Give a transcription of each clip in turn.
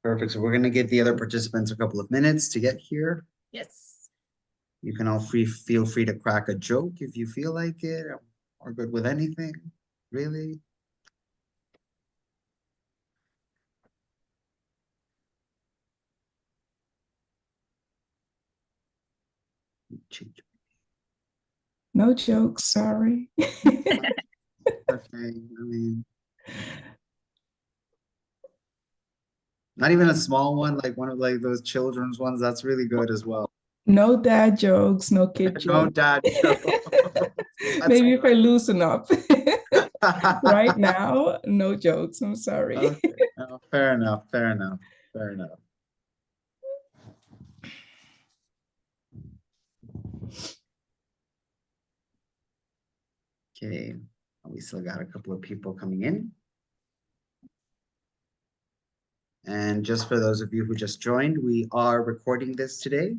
Perfect. So we're going to give the other participants a couple of minutes to get here. Yes. You can all feel free to crack a joke if you feel like it, or good with anything, really. No jokes, sorry. Okay, I mean, not even a small one, like one of like those children's ones. That's really good as well. No dad jokes, no kid No jokes. dad jokes. Maybe if I loosen up. Right now, no jokes. I'm sorry. Okay. No, fair enough. Fair enough. Fair enough. Okay, we still got a couple of people coming in. And just for those of you who just joined, we are recording this today.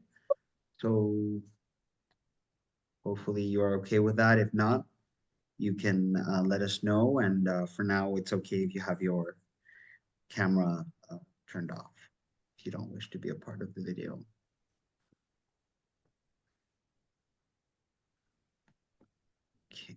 So hopefully you are okay with that. If not, you can let us know. And for now, it's okay if you have your camera turned off if you don't wish to be a part of the video. Okay.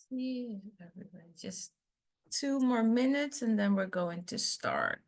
See everybody, just 2 more minutes and then we're going to start.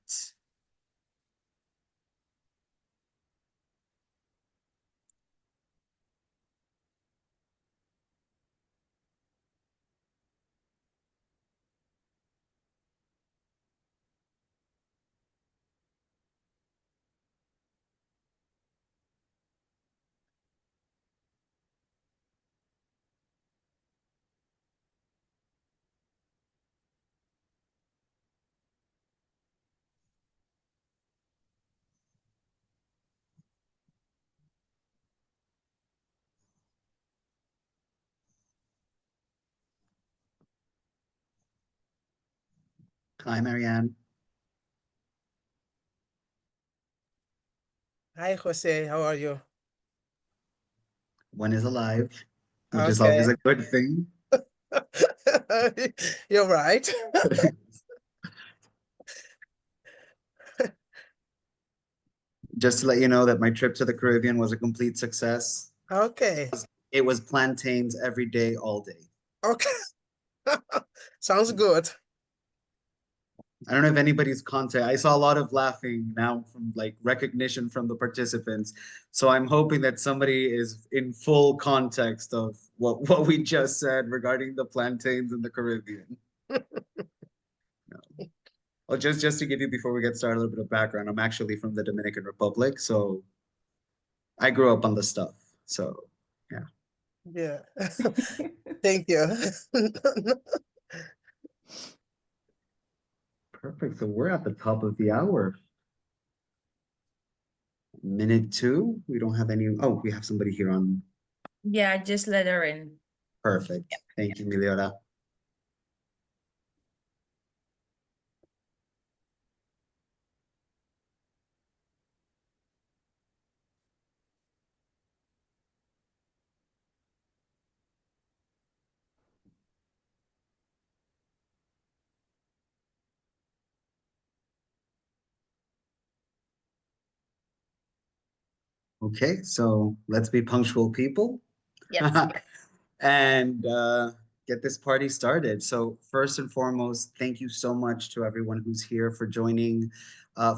Hi, Marianne. Hi, Jose. How are you? One is alive, which is always a good thing. You're right. Just to let you know that my trip to the Caribbean was a complete success. Okay. It was plantains every day, all day. Okay. Sounds good. I don't know if anybody's contact. I saw a lot of laughing now from like recognition from the participants. So I'm hoping that somebody is in full context of what we just said regarding the plantains in the Caribbean. No. Well, just to give you, before we get started, a little bit of background. I'm actually from the Dominican Republic, so I grew up on the stuff. So yeah. Yeah. Thank you. Perfect. So we're at the top of the hour. Minute 2. We don't have any. Oh, we have somebody here on. Yeah, just let her in. Perfect. Thank you, Miliora. Okay, so let's be punctual people. Yes. And get this party started. So first and foremost, thank you so much to everyone who's here for joining,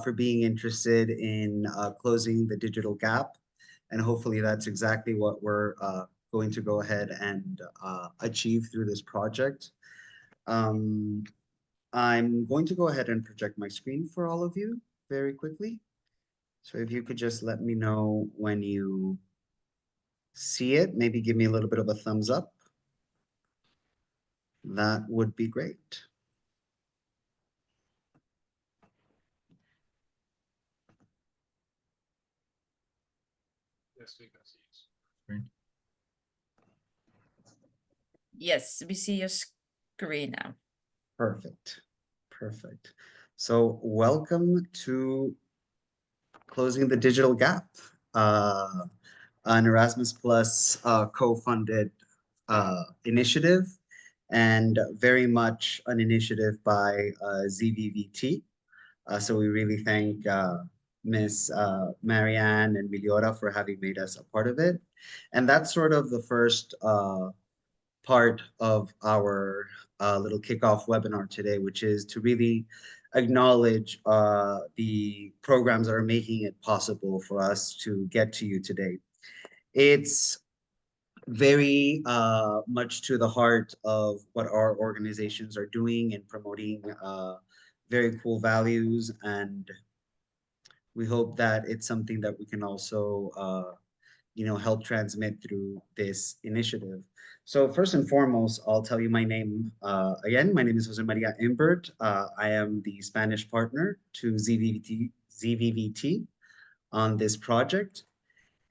for being interested in closing the digital gap. And hopefully that's exactly what we're going to go ahead and achieve through this project. I'm going to go ahead and project my screen for all of you very quickly. So if you could just let me know when you see it, maybe give me a little bit of a thumbs up. That would be great. Yes, we can see you. Yes, we see your screen now. Perfect. Perfect. So welcome to Closing the Digital Gap, an Erasmus Plus co-funded initiative, and very much an initiative by ZVVT. So we really thank Miss Marianne and Miliora for having made us a part of it. And that's sort of the first part of our little kickoff webinar today, which is to really acknowledge the programs that are making it possible for us to get to you today. It's very much to the heart of what our organizations are doing and promoting very cool values, and we hope that it's something that we can also help transmit through this initiative. So first and foremost, I'll tell you my name again. My name is Jose Maria Imbert. I am the Spanish partner to ZVVT on this project.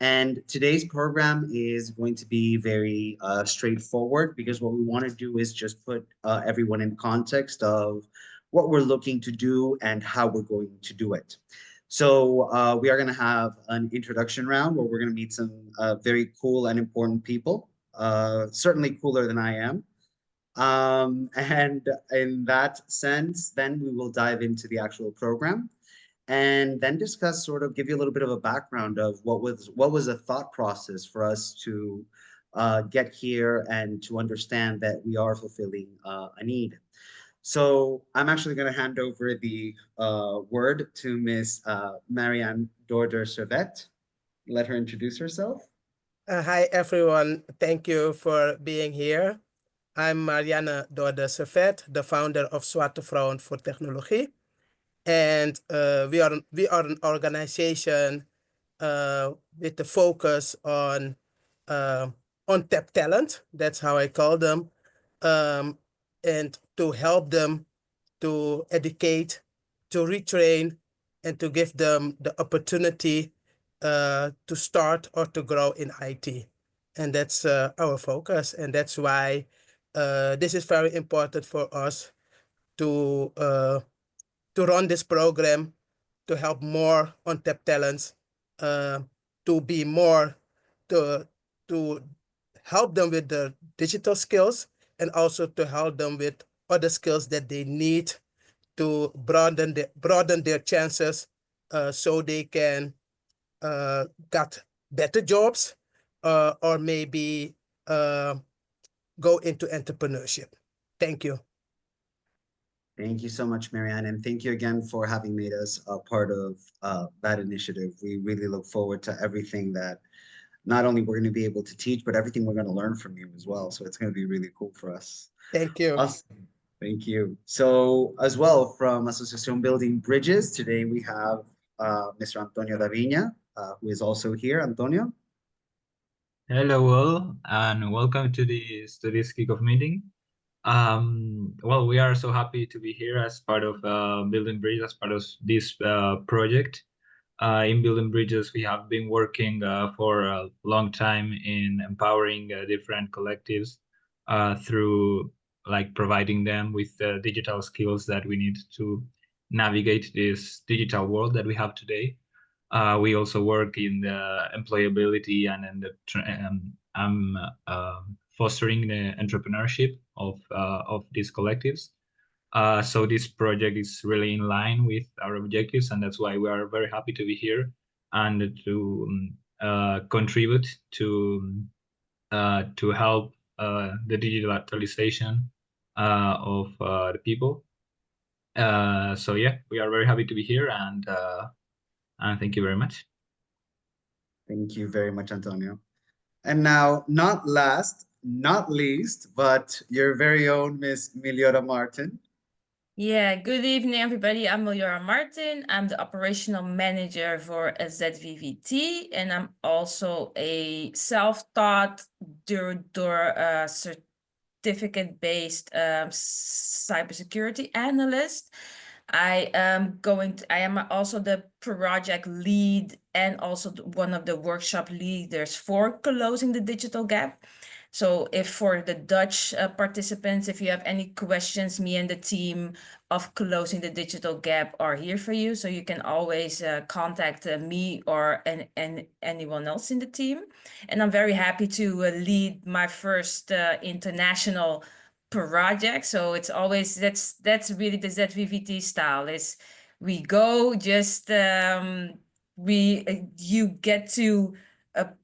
And today's program is going to be very straightforward, because what we want to do is just put everyone in context of what we're looking to do and how we're going to do it. So we are going to have an introduction round where we're going to meet some very cool and important people, certainly cooler than I am. And in that sense, then we will dive into the actual program and then discuss, sort of give you a little bit of a background of what was a thought process for us to get here and to understand that we are fulfilling a need. So I'm actually going to hand over the word to Miss Marianne Dorder-Servet. Let her introduce herself. Hi, everyone. Thank you for being here. I'm Marianne Dorder-Servet, the founder of Zwarte, vrouwen, voor Technologie. And we are an organization with the focus on untapped talent. That's how I call them. And to help them to educate, to retrain, and to give them the opportunity to start or to grow in IT. And that's our focus. And that's why this is very important for us to run this program, to help more untapped talents, to be more, to help them with the digital skills, and also to help them with other skills that they need to broaden their chances, so they can get better jobs or maybe go into entrepreneurship. Thank you. Thank you so much, Marianne, and thank you again for having made us a part of that initiative. We really look forward to everything that not only we're going to be able to teach, but everything we're going to learn from you as well. So it's going to be really cool for us. Thank you. Awesome. Thank you. So as well from Asociación Building Bridges, today we have Mr. Antonio Davina, who is also here. Antonio. Hello all, and welcome to this kickoff meeting. Well, we are so happy to be here as part of Building Bridges, as part of this project. In Building Bridges, we have been working for a long time in empowering different collectives through providing them with the digital skills that we need to navigate this digital world that we have today. We also work in the employability and in the fostering the entrepreneurship of these collectives. So this project is really in line with our objectives, and that's why we are very happy to be here and to contribute to help the digitalization of the people. So yeah, we are very happy to be here, and thank you very much. Thank you very much, Antonio. And now, not last, not least, but your very own Miss Miliora Martin. Yeah, good evening, everybody. I'm Miliora Martin. I'm the operational manager for ZVVT, and I'm also a self-taught certificate-based cybersecurity analyst. I am also the project lead and also one of the workshop leaders for closing the digital gap. So if for the Dutch participants, if you have any questions, me and the team of closing the digital gap are here for you. So you can always contact me or anyone else in the team. And I'm very happy to lead my first international project. So it's always, that's really the ZVVT style, is we go just, you get to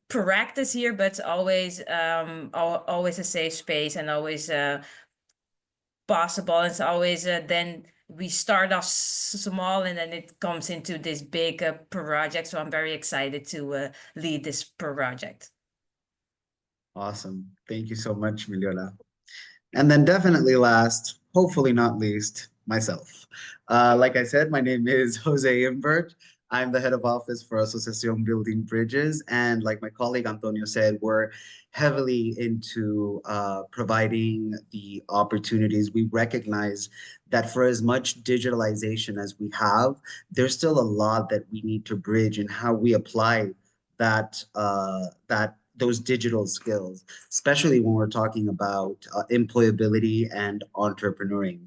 practice here, but it's always always a safe space and always possible. It's always then we start off small and then it comes into this big project. So I'm very excited to lead this project. Awesome. Thank you so much, Miliora. And then definitely last, hopefully not least, myself. Like I said, my name is Jose Imbert. I'm the head of office for Asociación Building Bridges. And like my colleague Antonio said, we're heavily into providing the opportunities. We recognize that for as much digitalization as we have, there's still a lot that we need to bridge in how we apply those digital skills, especially when we're talking about employability and entrepreneuring.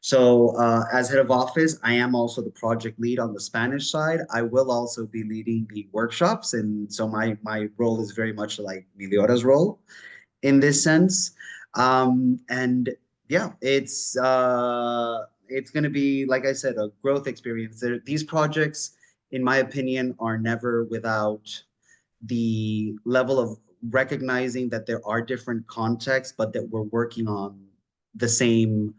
So as head of office, I am also the project lead on the Spanish side. I will also be leading the workshops. And so my role is very much like Miliora's role in this sense. And yeah, it's going to be, like I said, a growth experience. These projects, in my opinion, are never without the level of recognizing that there are different contexts, but that we're working on the same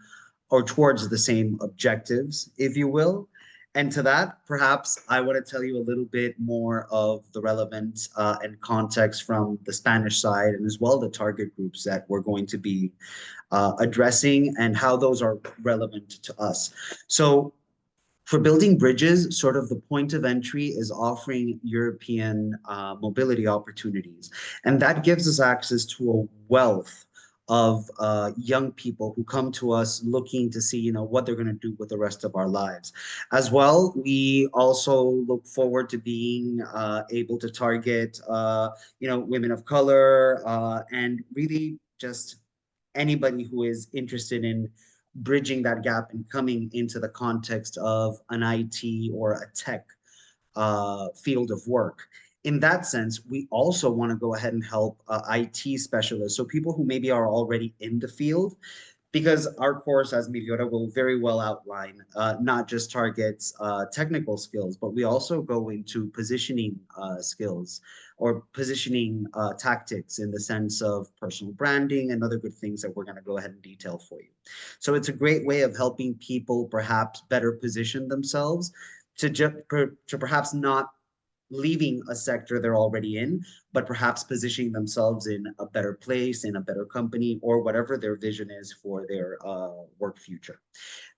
or towards the same objectives, if you will. And to that, perhaps I want to tell you a little bit more of the relevance and context from the Spanish side, and as well the target groups that we're going to be addressing and how those are relevant to us. So for Building Bridges, sort of the point of entry is offering European mobility opportunities. And that gives us access to a wealth of young people who come to us looking to see, what they're going to do with the rest of our lives. As well, we also look forward to being able to target, women of color and really just anybody who is interested in bridging that gap and coming into the context of an IT or a tech field of work. In that sense, we also want to go ahead and help IT specialists, so people who maybe are already in the field, because our course, as Meliora will very well outline, not just targets technical skills, but we also go into positioning skills or positioning tactics in the sense of personal branding and other good things that we're going to go ahead and detail for you. So it's a great way of helping people perhaps better position themselves to perhaps not leaving a sector they're already in, but perhaps positioning themselves in a better place, in a better company, or whatever their vision is for their work future.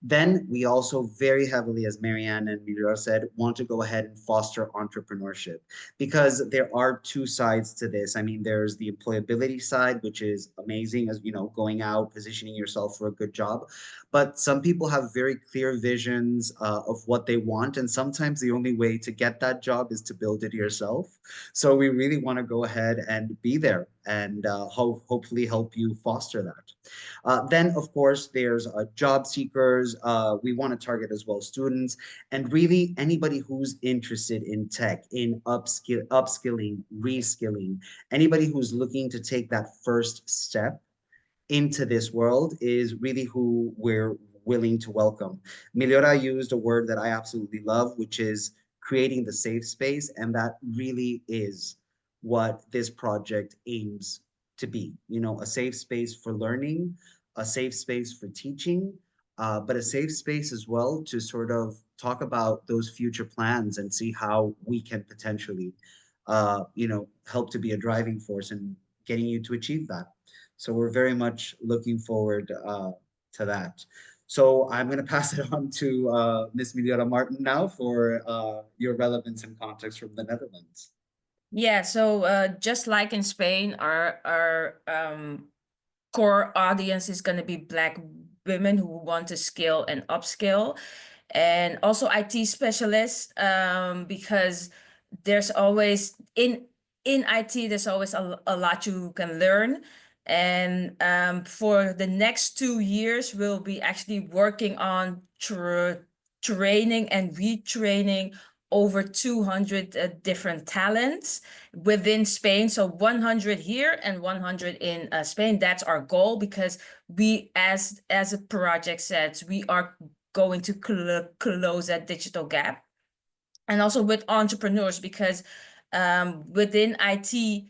Then we also very heavily, as Marianne and Mira said, want to go ahead and foster entrepreneurship, because there are two sides to this. I mean, there's the employability side, which is amazing, as you know, going out, positioning yourself for a good job. But some people have very clear visions of what they want, and sometimes the only way to get that job is to build it yourself. So we really want to go ahead and be there and hopefully help you foster that. Then, of course, there's job seekers. We want to target as well students, and really anybody who's interested in tech, in upskilling, reskilling, anybody who's looking to take that first step into this world is really who we're willing to welcome. Meliora used a word that I absolutely love, which is creating the safe space, and that really is what this project aims to be. You know, a safe space for learning, a safe space for teaching, but a safe space as well to sort of talk about those future plans and see how we can potentially, you know, help to be a driving force in getting you to achieve that. So we're very much looking forward to that. So I'm going to pass it on to Ms. Meliora Martin now for your relevance and context from the Netherlands. Yeah, so just like in Spain, our core audience is going to be Black women who want to skill and upskill, and also IT specialists, because there's always in IT, there's always a lot you can learn. And for the next 2 years, we'll be actually working on training and retraining over 200 different talents within Spain. So 100 here and 100 in Spain. That's our goal, because we, as a project says, we are going to close that digital gap. And also with entrepreneurs, because within IT,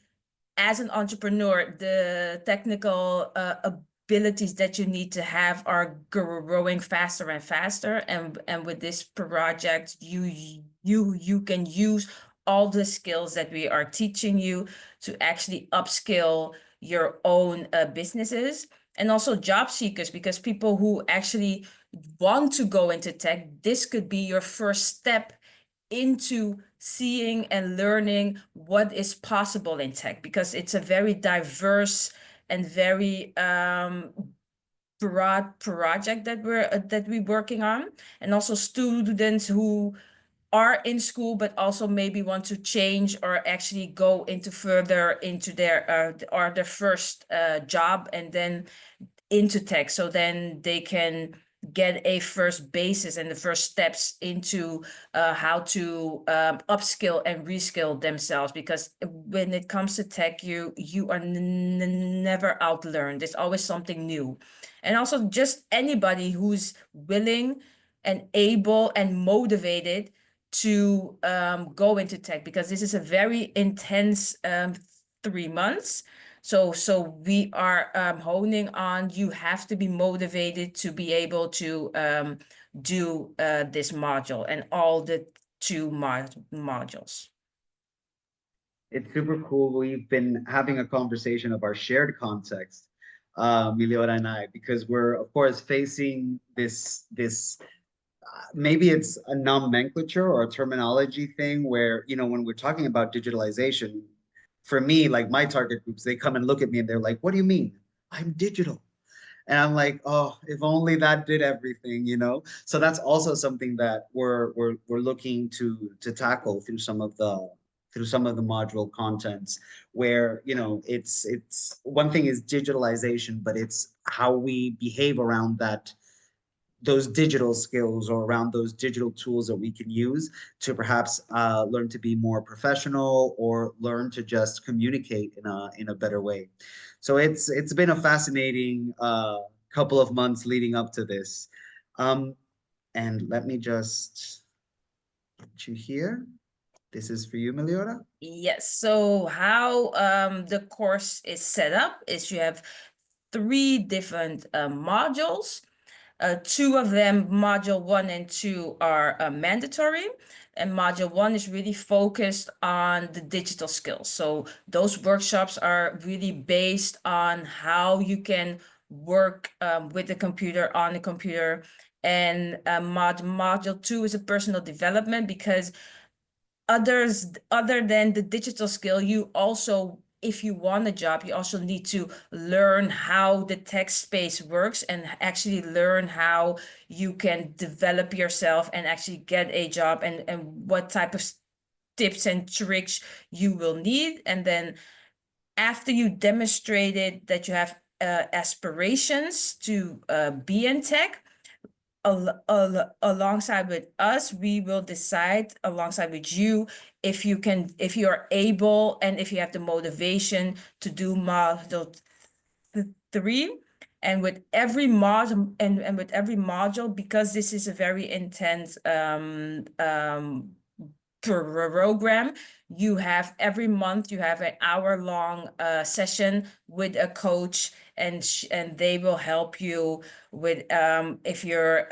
as an entrepreneur, the technical abilities that you need to have are growing faster and faster. And with this project, you can use all the skills that we are teaching you to actually upskill your own businesses. And also job seekers, because people who actually want to go into tech, this could be your first step into seeing and learning what is possible in tech, because it's a very diverse and very broad project that we're working on. And also students who are in school but also maybe want to change or actually go into further into their first job and then into tech, so then they can get a first basis and the first steps into how to upskill and reskill themselves. Because when it comes to tech, you are never outlearned. There's always something new. And also just anybody who's willing and able and motivated to go into tech, because this is a very intense 3 months. So we are honing on, you have to be motivated to be able to do this module and all the 2 modules. It's super cool. We've been having a conversation of our shared context, Meliora and I, because we're of course facing this maybe it's a nomenclature or a terminology thing where, you know, when we're talking about digitalization, for me, like my target groups, they come and look at me and they're like, what do you mean? I'm digital. And I'm like, oh, if only that did everything, you know? So that's also something that we're looking to tackle through some of the module contents, where, you know, it's one thing is digitalization, but it's how we behave around those digital skills or around those digital tools that we can use to perhaps learn to be more professional or learn to just communicate in a better way. So it's been a fascinating couple of months leading up to this. And let me just get you here. This is for you, Meliora. Yes, so how the course is set up is you have 3 different modules. 2 of them, module 1 and 2, are mandatory, and module 1 is really focused on the digital skills. So those workshops are really based on how you can work with the computer, on the computer. And module 2 is a personal development, because other than the digital skill, you also, if you want a job, you also need to learn how the tech space works and actually learn how you can develop yourself and actually get a job, and what type of tips and tricks you will need. And then after you demonstrated that you have aspirations to be in tech, alongside with us, we will decide alongside with you if you are able and if you have the motivation to do module 3. And with every module, and with every module, because this is a very intense program, you have every month you have an hour-long session with a coach, and they will help you with if you're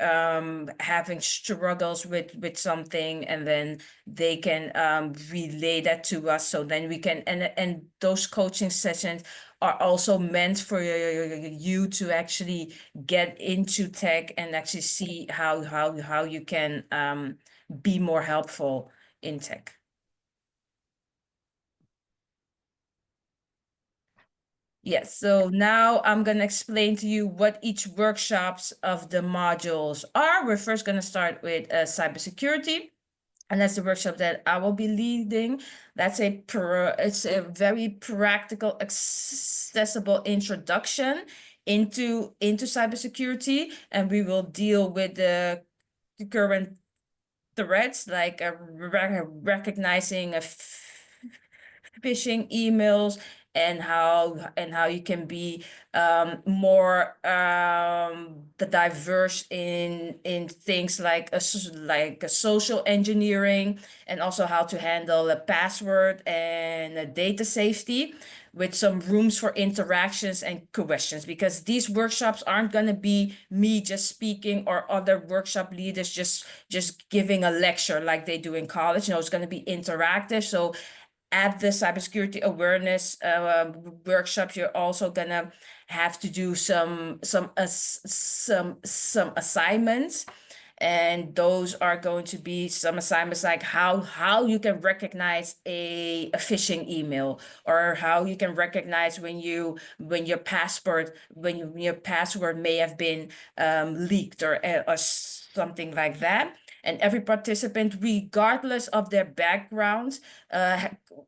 having struggles with something, and then they can relay that to us, so then we can, and those coaching sessions are also meant for you to actually get into tech and actually see how you can be more helpful in tech. Yes, so now I'm going to explain to you what each workshops of the modules are. We're first going to start with cybersecurity, and that's the workshop that I will be leading. That's it's a very practical, accessible introduction into cybersecurity, and we will deal with the current threats, like recognizing phishing emails, and how you can be more diverse in things like a social engineering, and also how to handle a password and a data safety, with some rooms for interactions and questions, because these workshops aren't going to be me just speaking or other workshop leaders just giving a lecture like they do in college. It's going to be interactive. So at the cybersecurity awareness workshops, you're also gonna have to do some assignments, and those are going to be some assignments like how you can recognize a phishing email, or how you can recognize when your password may have been leaked, or something like that. And every participant, regardless of their backgrounds,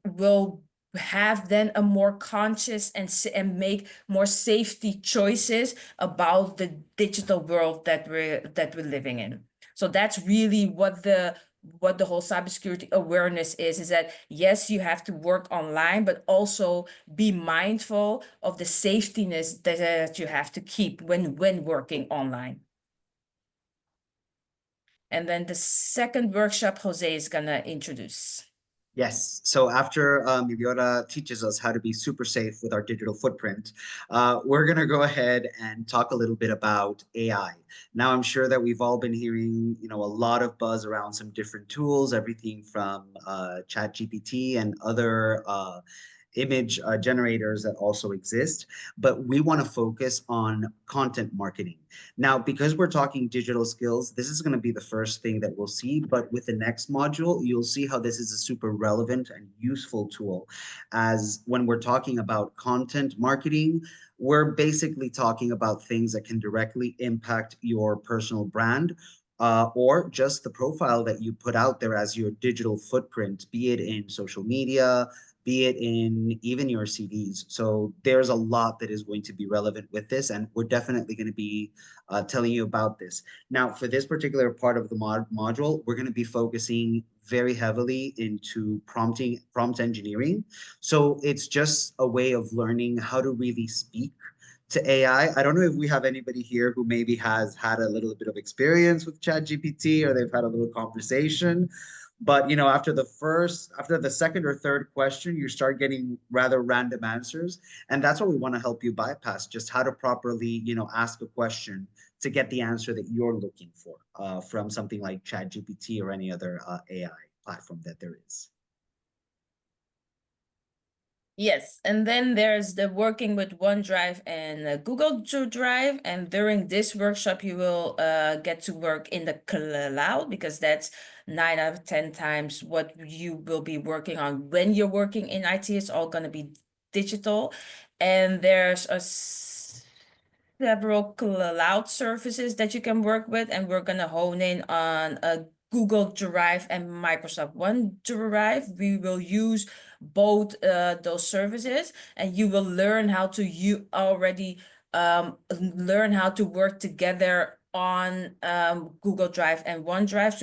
will have then a more conscious and make more safety choices about the digital world that we're living in. So that's really what the whole cybersecurity awareness is that yes, you have to work online, but also be mindful of the safetiness that you have to keep when working online. And then the second workshop, Jose is gonna introduce. Yes, so after Meliora teaches us how to be super safe with our digital footprint, we're going to go ahead and talk a little bit about AI. Now, I'm sure that we've all been hearing, a lot of buzz around some different tools, everything from ChatGPT and other image generators that also exist, but we want to focus on content marketing. Now, because we're talking digital skills, this is going to be the first thing that we'll see, but with the next module, you'll see how this is a super relevant and useful tool. As when we're talking about content marketing, we're basically talking about things that can directly impact your personal brand, or just the profile that you put out there as your digital footprint, be it in social media, be it in even your CVs. So there's a lot that is going to be relevant with this, and we're definitely going to be telling you about this. Now, for this particular part of the module, we're going to be focusing very heavily into prompt engineering. So it's just a way of learning how to really speak to AI. I don't know if we have anybody here who maybe has had a little bit of experience with ChatGPT or they've had a little conversation. But after the second or third question, you start getting rather random answers. And that's what we want to help you bypass, just how to properly, ask a question to get the answer that you're looking for from something like ChatGPT or any other AI platform that there is. Yes, and then there's the working with OneDrive and Google Drive. And during this workshop, you will get to work in the cloud, because that's 9 out of 10 times what you will be working on when you're working in IT. It's all going to be digital. And there's several cloud services that you can work with, and we're going to hone in on Google Drive and Microsoft OneDrive. We will use both those services, and you will learn how to learn how to work together on Google Drive and OneDrive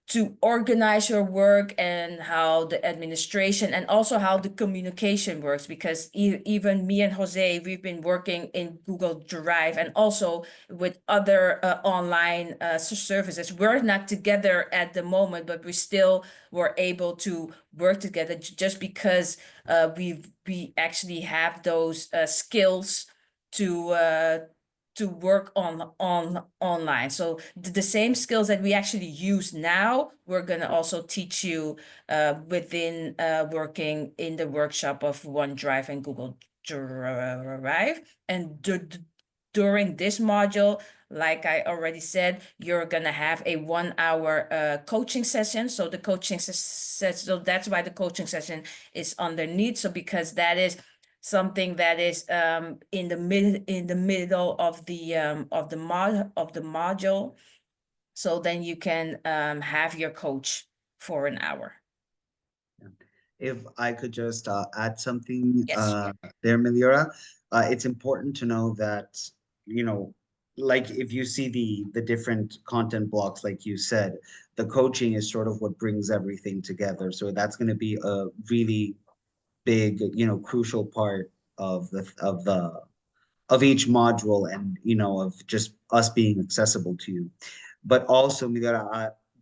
to organize your work, and how the administration and also how the communication works, because even me and Jose, we've been working in Google Drive and also with other online services. We're not together at the moment, but we still were able to work together just because we actually have those skills to work online. So the same skills that we actually use now, we're going to also teach you within working in the workshop of OneDrive and Google Drive. And during this module, like I already said, you're going to have a 1-hour coaching session. So the coaching session, so that's why the coaching session is underneath. So because that is something that is in the middle of the module, so then you can have your coach for an hour. If I could just add something Yes. there, Meliora, it's important to know that, like if you see the different content blocks, like you said, the coaching is sort of what brings everything together. So that's going to be a really big, crucial part of each module, and of just us being accessible to you. But also, Miguel,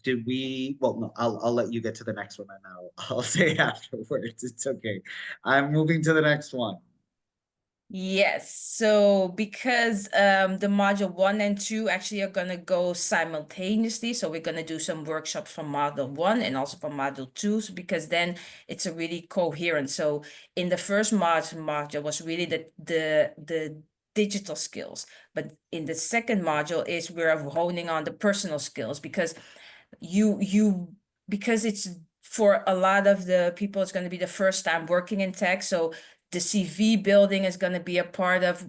no, I'll let you get to the next one, and I'll say afterwards. It's okay. I'm moving to the next one. Yes, so because the module 1 and 2 actually are going to go simultaneously, so we're going to do some workshops from module 1 and also from module 2, so because then it's a really coherent. So in the first module was really the digital skills, but in the second module is we're honing on the personal skills, because because it's for a lot of the people, it's going to be the first time working in tech. So the CV building is going to be a part of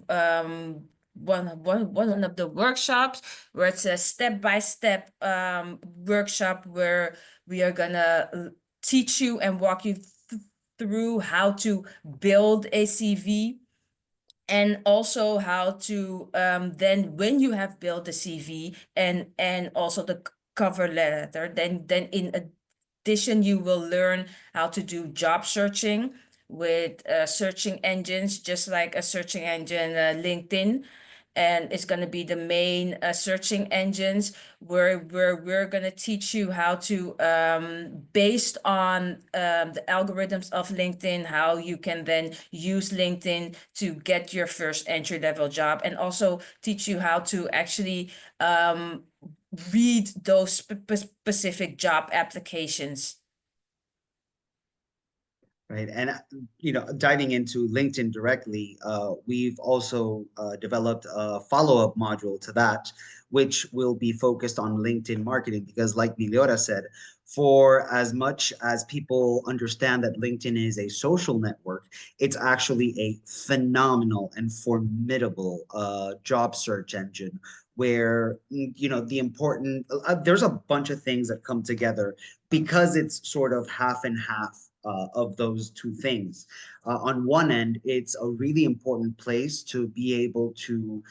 one of the workshops, where it's a step-by-step workshop where we are going to teach you and walk you through how to build a CV, and also how to then, when you have built the CV and also the cover letter, then in addition, you will learn how to do job searching with searching engines, just like a searching engine, LinkedIn. And it's going to be the main searching engines where we're going to teach you how to, based on the algorithms of LinkedIn, how you can then use LinkedIn to get your first entry-level job, and also teach you how to actually read those specific job applications. Right. And, diving into LinkedIn directly, we've also developed a follow-up module to that, which will be focused on LinkedIn marketing, because like Meliora said, for as much as people understand that LinkedIn is a social network, it's actually a phenomenal and formidable job search engine, where, the important, there's a bunch of things that come together because it's sort of half and half of those two things. On one end, it's a really important place to be able to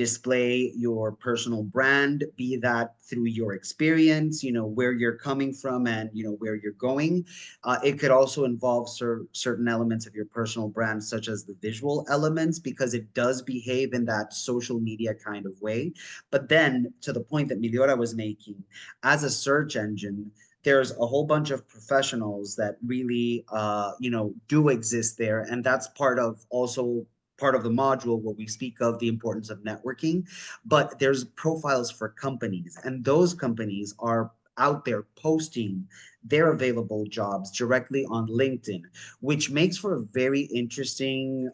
display your personal brand, be that through your experience, where you're coming from and, where you're going. It could also involve certain elements of your personal brand, such as the visual elements, because it does behave in that social media kind of way. But then to the point that Miliora was making, as a search engine, there's a whole bunch of professionals that really, do exist there. And that's part of the module where we speak of the importance of networking, but there's profiles for companies, and those companies are out there posting their available jobs directly on LinkedIn, which makes for a very interesting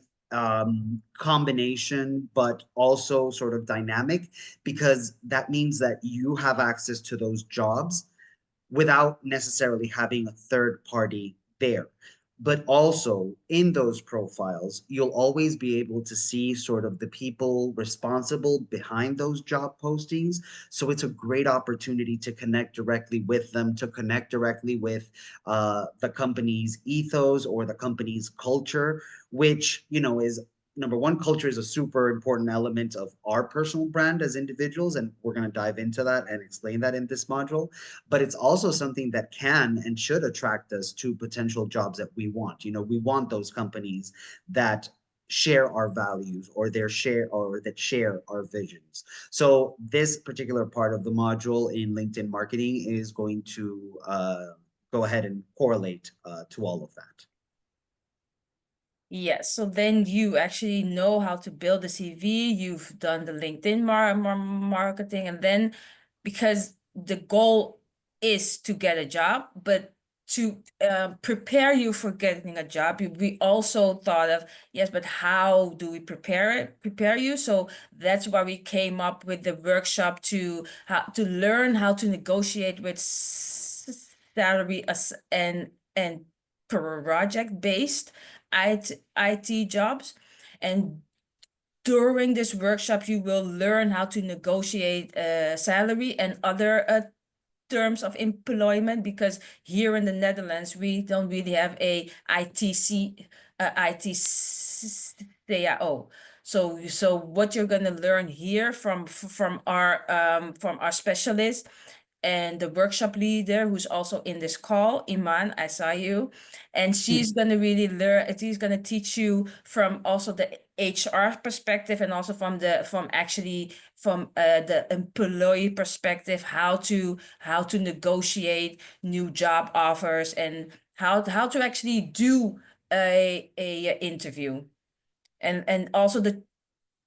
combination, but also sort of dynamic, because that means that you have access to those jobs without necessarily having a third party there. But also in those profiles, you'll always be able to see sort of the people responsible behind those job postings. So it's a great opportunity to connect directly with them, to connect directly with the company's ethos or the company's culture, which, is number one, culture is a super important element of our personal brand as individuals, and we're going to dive into that and explain that in this module. But it's also something that can and should attract us to potential jobs that we want. We want those companies that share our values or that share our visions. So this particular part of the module in LinkedIn marketing is going to go ahead and correlate to all of that. Yes, so then you actually know how to build a CV, you've done the LinkedIn marketing, and then because the goal is to get a job, but to prepare you for getting a job, we also thought of, yes, but how do we prepare you? So that's why we came up with the workshop to learn how to negotiate with salary and project-based IT jobs. And during this workshop, you will learn how to negotiate salary and other terms of employment, because here in the Netherlands, we don't really have a IT CAO. So what you're going to learn here from our specialist and the workshop leader, who's also in this call, Iman, I saw you, and she's going to really she's going to teach you from also the HR perspective, and also from the employee perspective, how to negotiate new job offers and how to actually do a interview, and also the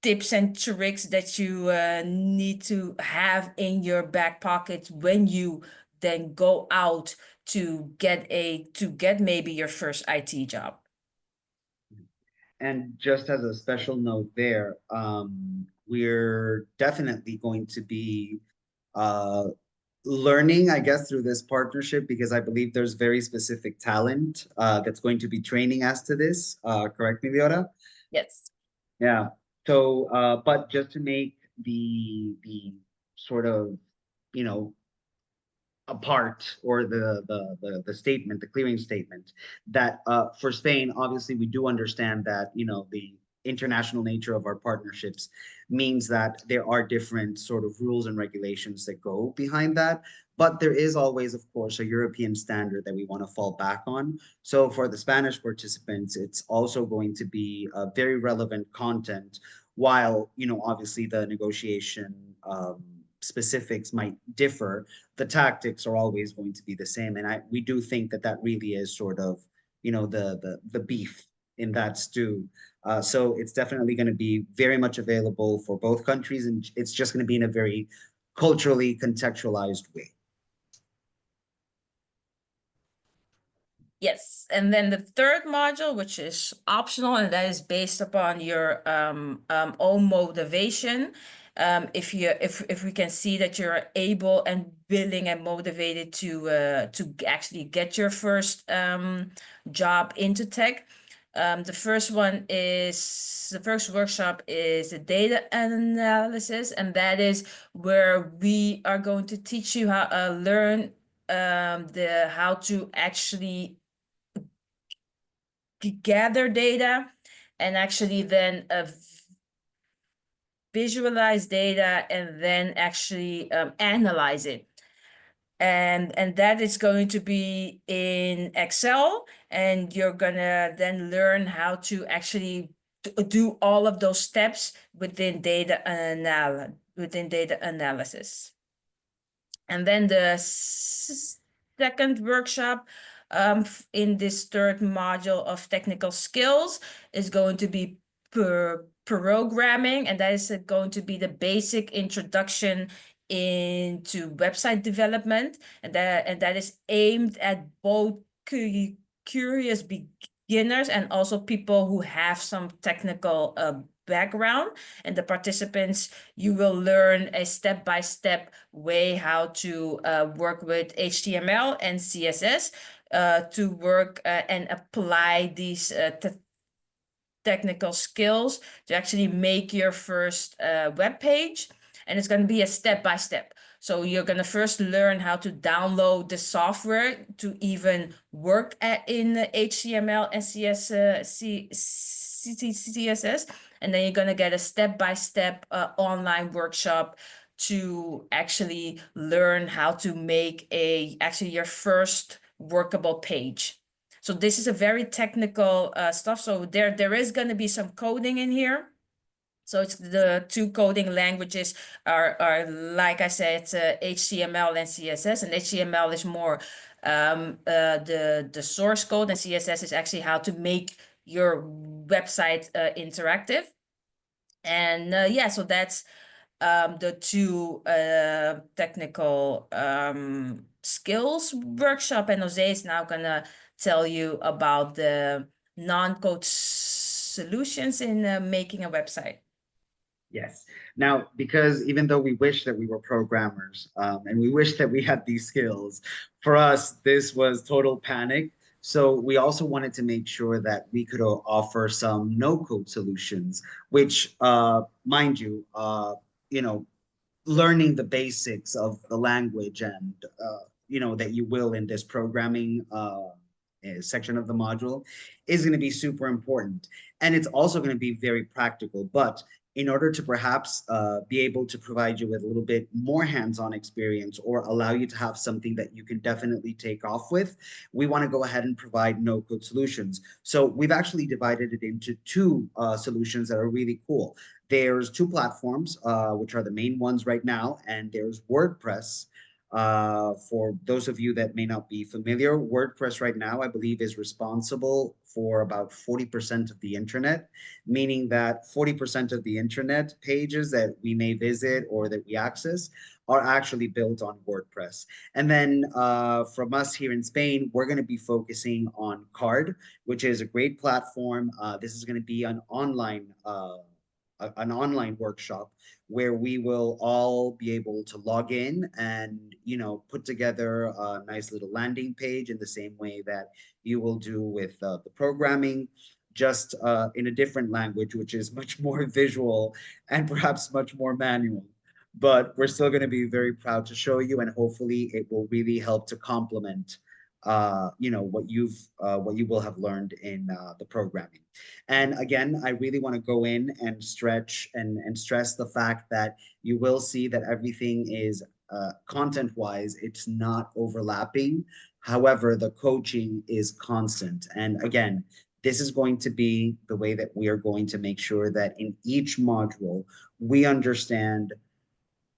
tips and tricks that you need to have in your back pocket when you then go out to get maybe your first IT job. And just as a special note there, we're definitely going to be learning, I guess, through this partnership, because I believe there's very specific talent that's going to be training us to this. Correct me, Leora? Yes. Yeah. So, but just to make the sort of, a part, or the statement, the clearing statement, that for Spain, obviously we do understand that, the international nature of our partnerships means that there are different sort of rules and regulations that go behind that. But there is always, of course, a European standard that we want to fall back on. So for the Spanish participants, it's also going to be a very relevant content, while, obviously the negotiation specifics might differ. The tactics are always going to be the same. And we do think that really is sort of, the beef in that stew. So it's definitely going to be very much available for both countries, and it's just going to be in a very culturally contextualized way. Yes, and then the third module, which is optional, and that is based upon your own motivation. If we can see that you're able and willing and motivated to actually get your first job into tech. The first workshop is the data analysis, and that is where we are going to teach you how learn how to actually gather data, and actually then visualize data and then actually analyze it. And that is going to be in Excel, and you're gonna then learn how to actually do all of those steps within data analysis. And then the second workshop in this third module of technical skills is going to be programming, and that is going to be the basic introduction into website development, and that is aimed at both curious beginners and also people who have some technical background. And the participants, you will learn a step-by-step way how to work with HTML and CSS to work and apply these technical skills to actually make your first web page. And it's going to be a step-by-step. So you're going to first learn how to download the software to even work in HTML and CSS. And then you're going to get a step-by-step online workshop to actually learn how to make your first workable page. So this is a very technical stuff. So there is going to be some coding in here. So it's the two coding languages are like I said, it's HTML and CSS. And HTML is more the source code, and CSS is actually how to make your website interactive. And yeah, so that's the two technical skills workshop. And Jose is now gonna tell you about the non-code solutions in making a website. Yes. Now, because even though we wish that we were programmers and we wish that we had these skills, for us, this was total panic. So we also wanted to make sure that we could offer some no-code solutions, which, mind you, learning the basics of the language and, that you will in this programming section of the module is going to be super important. And it's also going to be very practical. But in order to perhaps be able to provide you with a little bit more hands-on experience or allow you to have something that you can definitely take off with, we want to go ahead and provide no-code solutions. So we've actually divided it into two solutions that are really cool. There's two platforms, which are the main ones right now, and there's WordPress. For those of you that may not be familiar, WordPress right now, I believe, is responsible for about 40% of the internet, meaning that 40% of the internet pages that we may visit or that we access are actually built on WordPress. And then from us here in Spain, we're going to be focusing on Card, which is a great platform. This is going to be an online workshop where we will all be able to log in and, put together a nice little landing page in the same way that you will do with the programming, just in a different language, which is much more visual and perhaps much more manual. But we're still going to be very proud to show you, and hopefully it will really help to complement what you will have learned in the programming. And again, I really want to go in and stretch and stress the fact that you will see that everything is content-wise, it's not overlapping. However, the coaching is constant. And again, this is going to be the way that we are going to make sure that in each module, we understand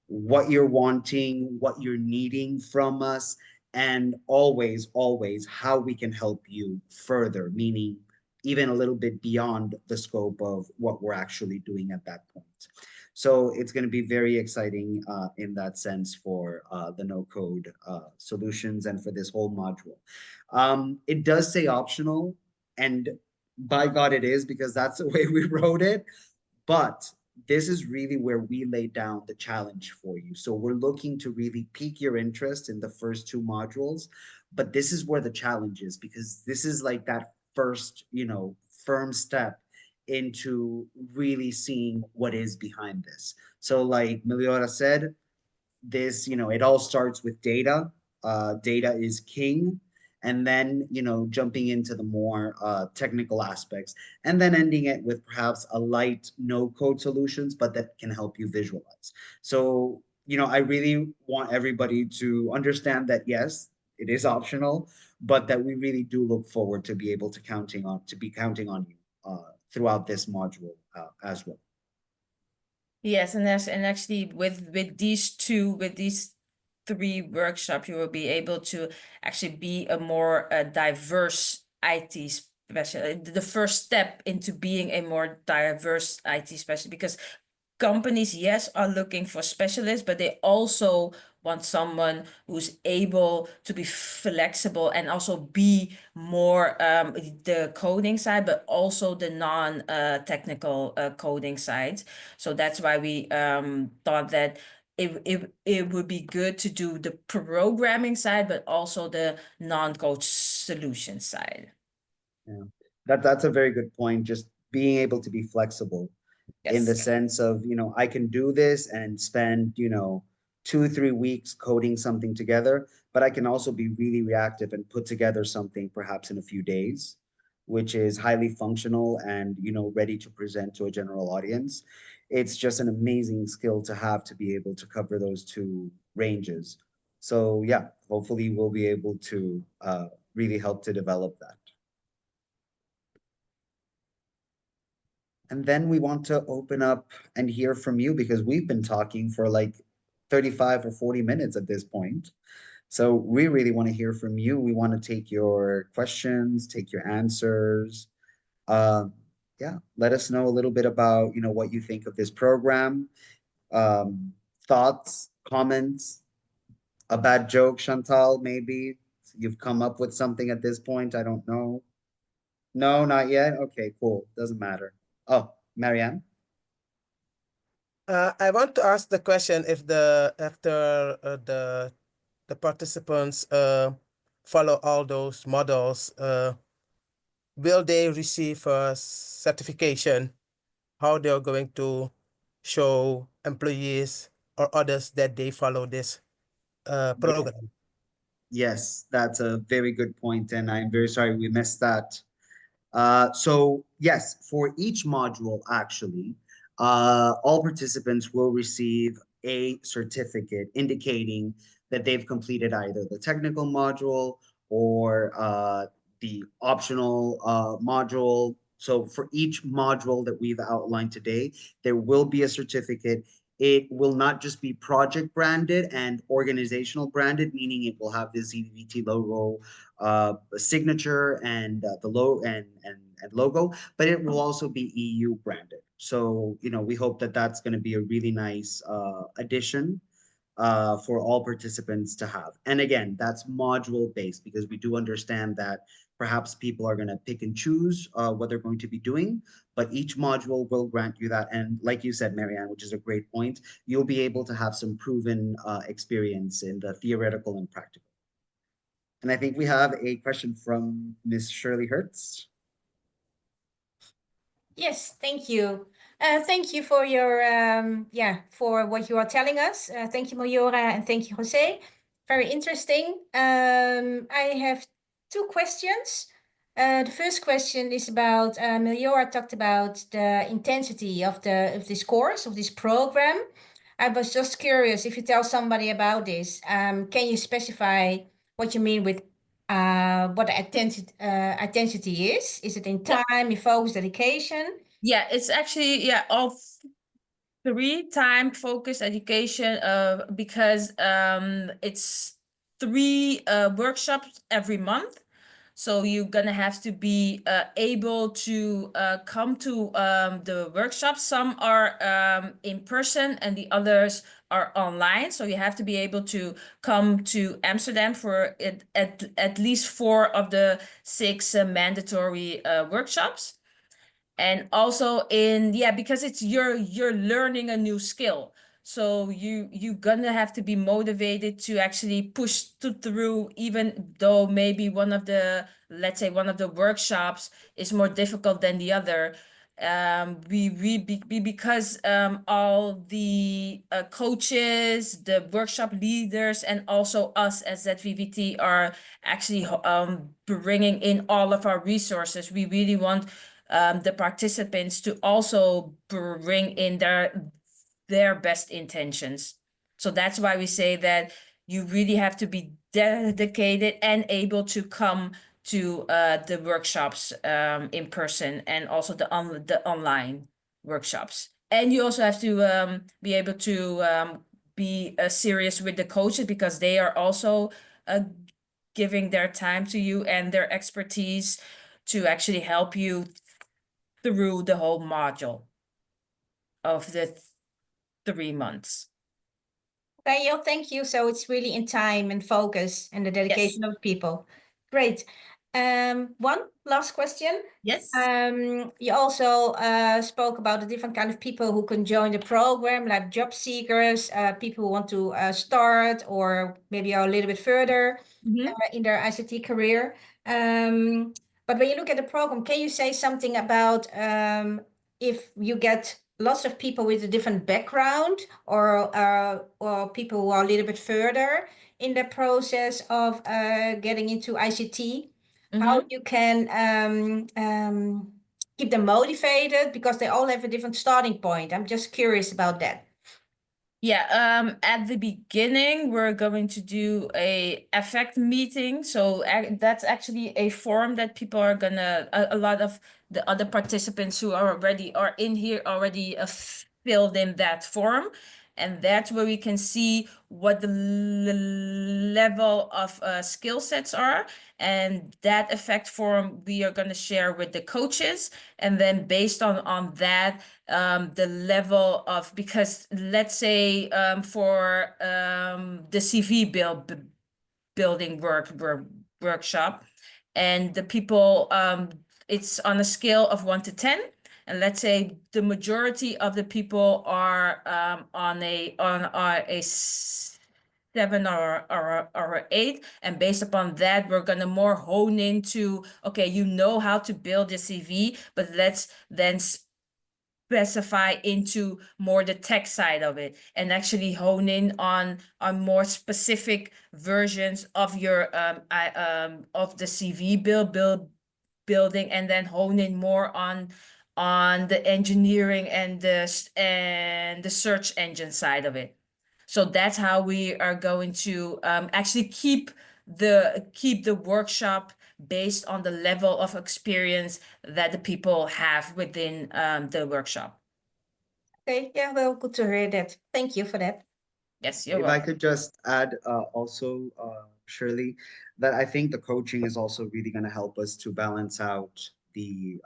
what you're wanting, what you're needing from us, and always, always how we can help you further, meaning even a little bit beyond the scope of what we're actually doing at that point. So it's going to be very exciting in that sense for the no-code solutions and for this whole module. It does say optional, and by God it is, because that's the way we wrote it. But this is really where we lay down the challenge for you. So we're looking to really pique your interest in the first two modules, but this is where the challenge is, because this is like that first, firm step into really seeing what is behind this. So like Meliora said, this, it all starts with data. Data is king. and then, jumping into the more technical aspects, and then ending it with perhaps a light no-code solutions, but that can help you visualize. So, I really want everybody to understand that, yes, it is optional, but that we really do look forward to be counting on you throughout this module as well. Yes, and actually with these three workshops, you will be able to actually be a more diverse IT specialist. The first step into being a more diverse IT specialist, because companies, yes, are looking for specialists, but they also want someone who's able to be flexible and also be more the coding side, but also the non-technical coding side. So that's why we thought that it would be good to do the programming side, but also the non-code solution side. Yeah, that's a very good point. Just being able to be flexible. Yes. In the sense of, I can do this and spend, 2-3 weeks coding something together, but I can also be really reactive and put together something perhaps in a few days, which is highly functional and, ready to present to a general audience. It's just an amazing skill to have to be able to cover those two ranges. So yeah, hopefully we'll be able to really help to develop that. And then we want to open up and hear from you, because we've been talking for like 35 or 40 minutes at this point. So we really want to hear from you. We want to take your questions, take your answers. Yeah, let us know a little bit about, what you think of this program, thoughts, comments, a bad joke, Chantal, maybe. You've come up with something at this point. I don't know. No, not yet. Okay, cool. Doesn't matter. Oh, Marianne? I want to ask the question if after the participants follow all those models, will they receive a certification? How they are going to show employees or others that they follow this program? Yes, that's a very good point, and I'm very sorry we missed that. So yes, for each module, actually, all participants will receive a certificate indicating that they've completed either the technical module or the optional module. So for each module that we've outlined today, there will be a certificate. It will not just be project branded and organizational branded, meaning it will have the ZVVT logo, signature, and the logo, but it will also be EU branded. So, we hope that that's going to be a really nice addition for all participants to have. And again, that's module based, because we do understand that perhaps people are going to pick and choose what they're going to be doing, but each module will grant you that. And like you said, Marianne, which is a great point, you'll be able to have some proven experience in the theoretical and practical. And I think we have a question from Ms. Shirley Hertz. Yes, thank you. Thank you for your, for what you are telling us. Thank you, Mayora, and thank you, Jose. Very interesting. I have 2 questions. The first question is about, Mayora talked about the intensity of this course, of this program. I was just curious, if you tell somebody about this, can you specify what you mean with what the intensity is? Is it in time, in focus, dedication? Yeah, it's actually, all 3 time focused education, because it's 3 workshops every month. So you're gonna have to be able to come to the workshops. Some are in person and the others are online. So you have to be able to come to Amsterdam for at least 4 of the 6 mandatory workshops. And also because it's you're learning a new skill. So you're gonna have to be motivated to actually push through, even though maybe one of the workshops is more difficult than the other. because all the coaches, the workshop leaders, and also us as ZVVT are actually bringing in all of our resources, we really want the participants to also bring in their best intentions. So that's why we say that you really have to be dedicated and able to come to the workshops in person, and also the online workshops. And you also have to be able to be serious with the coaches, because they are also giving their time to you and their expertise to actually help you through the whole module of the 3 months. Okay, Yo, thank you. So it's really in time and focus and the dedication of people. Great. One last question. Yes. You also spoke about the different kind of people who can join the program, like job seekers, people who want to start or maybe are a little bit further in their ICT career. But when you look at the program, can you say something about if you get lots of people with a different background, or people who are a little bit further in the process of getting into ICT, how you can keep them motivated, because they all have a different starting point? I'm just curious about that. Yeah, at the beginning, we're going to do a affect meeting. So that's actually a form that people are gonna, a lot of the other participants who are in here already filled in that form. And that's where we can see what the level of skill sets are. And that effect form we are going to share with the coaches. And then based on that, the level of, because let's say for the CV building workshop, and the people, it's on a scale of 1 to 10. And let's say the majority of the people are on a 7 or 8, and based upon that, we're gonna more hone into, okay, you know how to build a CV, but let's then specify into more the tech side of it, and actually hone in on more specific versions of your of the CV building, and then hone in more on the engineering and the search engine side of it. So that's how we are going to actually keep the workshop based on the level of experience that the people have within the workshop. Okay, yeah, well, good to hear that. Thank you for that. Yes, you're If welcome. I could just add also, Shirley, that I think the coaching is also really going to help us to balance out the,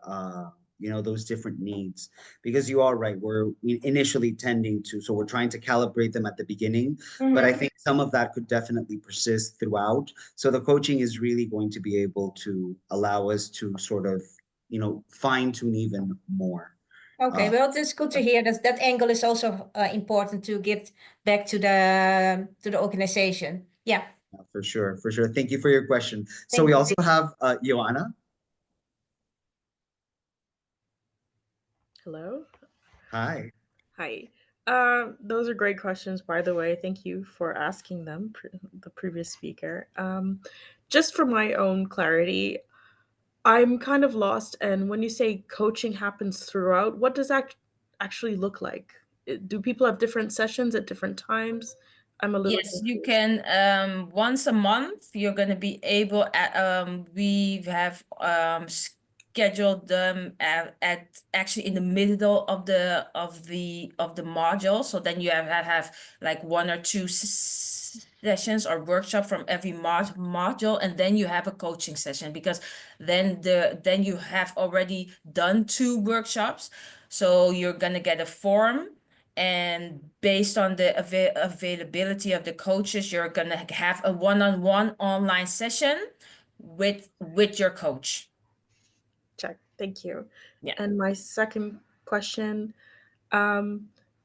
those different needs, because you are right. We're initially tending to, so we're trying to calibrate them at the beginning, but I think some of that could definitely persist throughout. So the coaching is really going to be able to allow us to sort of, fine tune even more. Okay, well, it's good to hear that that angle is also important to get back to the organization. Yeah. For sure, for sure. Thank you for your question. So we also have Joanna. Hello. Hi. Hi. Those are great questions, by the way. Thank you for asking them, the previous speaker. Just for my own clarity, I'm kind of lost. And when you say coaching happens throughout, what does that actually look like? Do people have different sessions at different times? I'm a little Yes, you confused. can once a month you're going to be able we have scheduled them at actually in the middle of the module, so then you have like 1 or 2 sessions or workshop from every module, and then you have a coaching session, because then you have already done 2 workshops, so you're going to get a form. And based on the availability of the coaches, you're gonna have a one-on-one online session with your coach. Check. Thank you. Yeah. And my second question,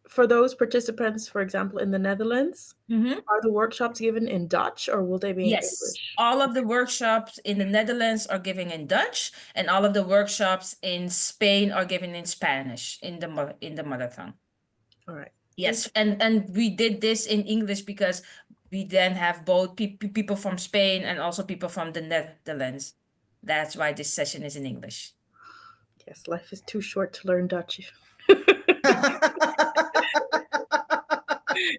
for those participants, for example, in the Netherlands, Mhm. are the workshops given in Dutch or will they be in Yes, English? all of the workshops in the Netherlands are given in Dutch, and all of the workshops in Spain are given in Spanish, in the mother tongue. All right. Yes, and we did this in English because we then have both people from Spain and also people from the Netherlands. That's why this session is in English. Yes, life is too short to learn Dutch.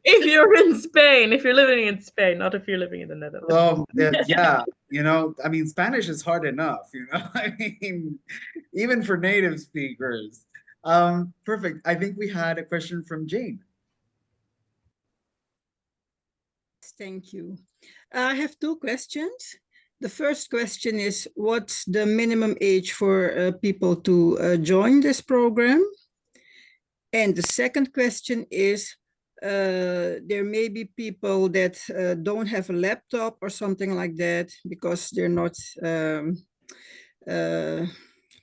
If you're in Spain, if you're living in Spain, not if you're living in the Netherlands. Yeah, you know, I mean, Spanish is hard enough, you know, I mean, even for native speakers. Perfect. I think we had a question from Jane. Thank you. I have two questions. The first question is, what's the minimum age for people to join this program? And the second question is, there may be people that don't have a laptop or something like that because they're not,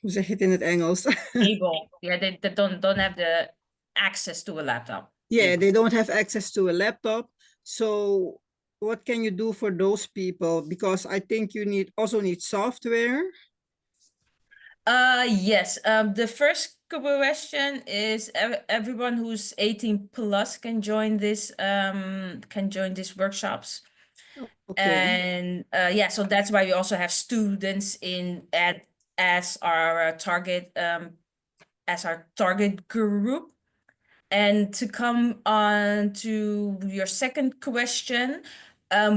hoe zeg je het in het Engels? Able. Yeah, they don't have the access to a laptop. Yeah, they don't have access to a laptop. So what can you do for those people? Because I think you also need software. Yes. The first question is everyone who's 18 plus can join this workshops. Okay. And yeah, so that's why we also have students as our target group. And to come on to your second question,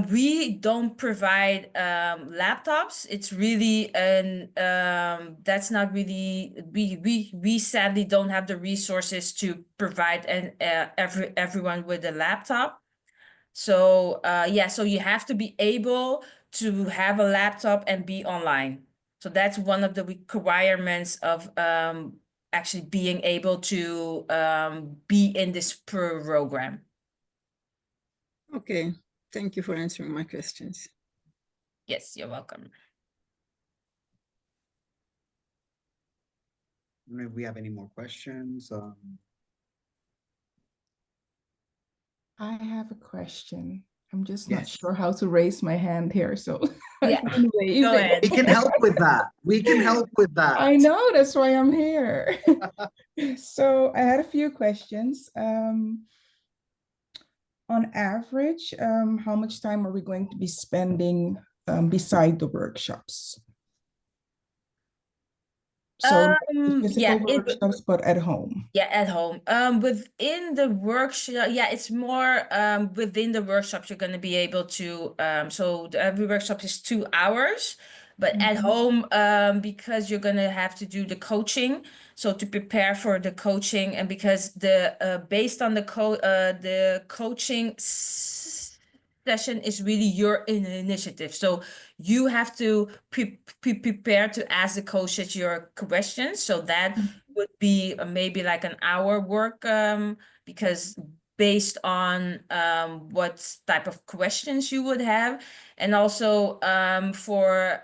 we don't provide laptops. It's really that's not really, we sadly don't have the resources to provide everyone with a laptop. So yeah, so you have to be able to have a laptop and be online. So that's one of the requirements of actually being able to be in this program. Okay, thank you for answering my questions. Yes, you're welcome. I don't know if we have any more questions. I have a question. I'm just not Yes. sure how to raise my hand here, so Yeah, I can wave go it. ahead. We can help with that. We can help with that. I know, that's why I'm here. So I had a few questions. On average, how much time are we going to be spending beside the workshops? So not the physical workshops, but at home. Yeah, at home. Within the workshop, yeah, it's more within the workshops you're going to be able to. So every workshop is 2 hours, but at home, because you're going to have to do the coaching. So to prepare for the coaching, and because the based on the coaching session is really your initiative. So you have to prepare to ask the coaches your questions. So that would be maybe like an hour work, because based on what type of questions you would have. And also for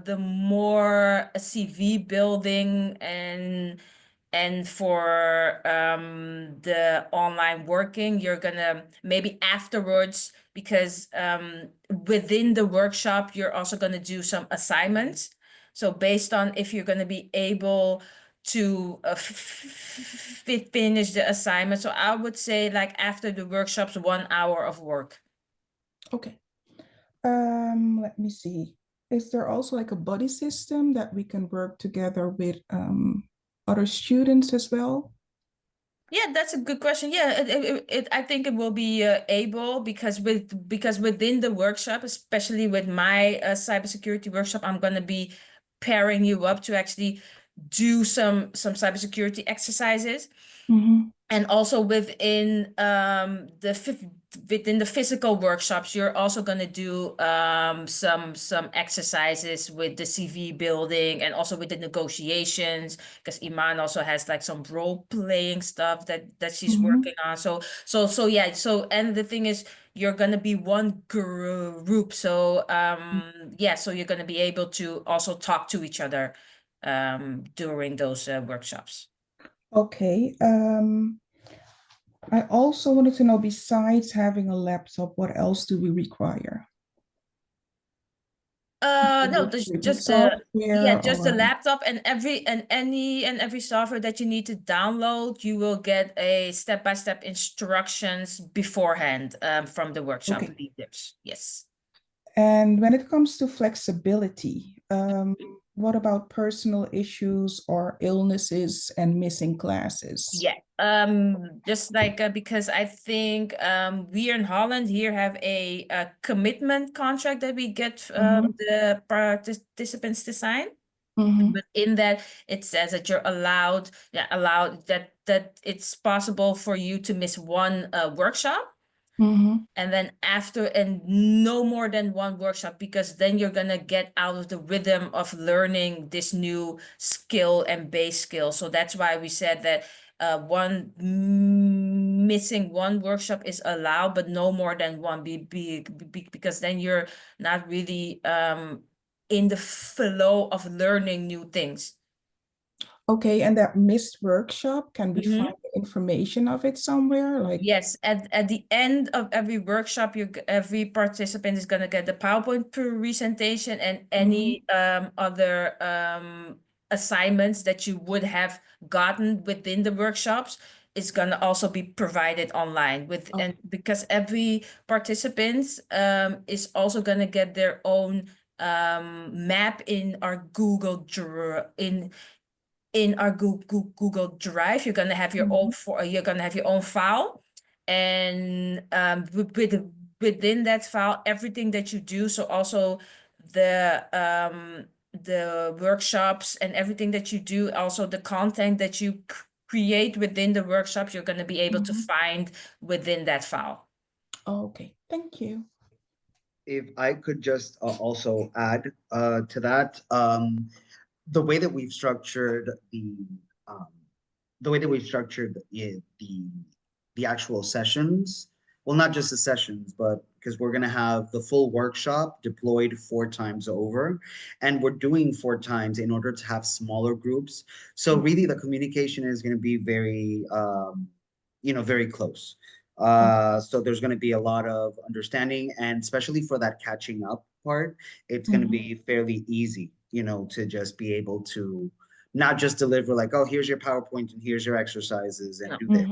the more CV building and for the online working, you're gonna maybe afterwards, because within the workshop, you're also gonna do some assignments. So based on if you're gonna be able to finish the assignment. So I would say like after the workshops, 1 hour of work. Okay. Let me see. Is there also like a buddy system that we can work together with other students as well? Yeah, that's a good question. Yeah, I think it will be able, because within the workshop, especially with my cybersecurity workshop, I'm going to be pairing you up to actually do some cybersecurity exercises. And also within the physical workshops, you're also going to do some exercises with the CV building and also with the negotiations, because Iman also has like some role playing stuff that she's working on. So yeah. So, and the thing is, you're going to be one group. So yeah, so you're going to be able to also talk to each other during those workshops. Okay. I also wanted to know, besides having a laptop, what else do we require? No, just the software just the or... laptop and every software that you need to download, you will get a step-by-step instructions beforehand from the workshop Okay. leaders. Yes. And when it comes to flexibility, what about personal issues or illnesses and missing classes? Yeah, just like because I think we in Holland here have a commitment contract that we get the participants to sign. But in that, it says that you're allowed that it's possible for you to miss one workshop. And then after, and no more than one workshop, because then you're gonna get out of the rhythm of learning this new skill and base skill. So that's why we said that missing one workshop is allowed, but no more than one, because then you're not really in the flow of learning new things. Okay, and that missed workshop, can we find the information of it somewhere? Like, yes, at the end of every workshop, every participant is gonna get the PowerPoint presentation and any other assignments that you would have gotten within the workshops is gonna also be provided online and because every participant is also gonna get their own map in our Google in our Google Drive. You're gonna have your own you're gonna have your own file, and within that file, everything that you do. So also the workshops and everything that you do, also the content that you create within the workshops, you're gonna be able to find within that file. Okay, thank you. If I could just also add to that, the way that we've structured the actual sessions, well, not just the sessions, but because we're going to have the full workshop deployed 4 times over, and we're doing 4 times in order to have smaller groups. So really the communication is going to be very, very close. So there's going to be a lot of understanding, and especially for that catching up part, it's going to be fairly easy, to just be able to not just deliver like, oh, here's your PowerPoint and here's your exercises and do this.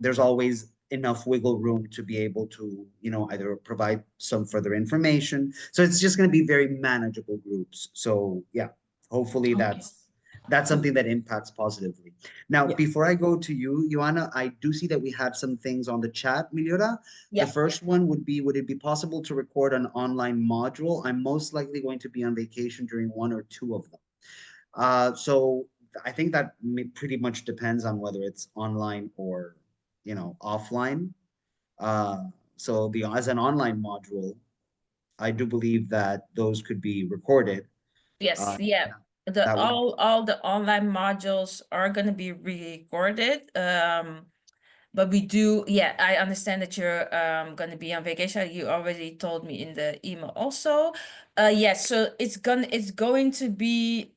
There's always enough wiggle room to be able to, either provide some further information. So it's just going to be very manageable groups. So yeah, hopefully that's something that impacts positively. Now, before I go to you, Joanna, I do see that we have some things on the chat, Miliora. The first one would be, would it be possible to record an online module? I'm most likely going to be on vacation during 1 or 2 of them. So I think that pretty much depends on whether it's online or, offline. So as an online module, I do believe that those could be recorded. Yes, all the online modules are going to be recorded. But we do, I understand that you're going to be on vacation. You already told me in the email also. Yes, so it's going to be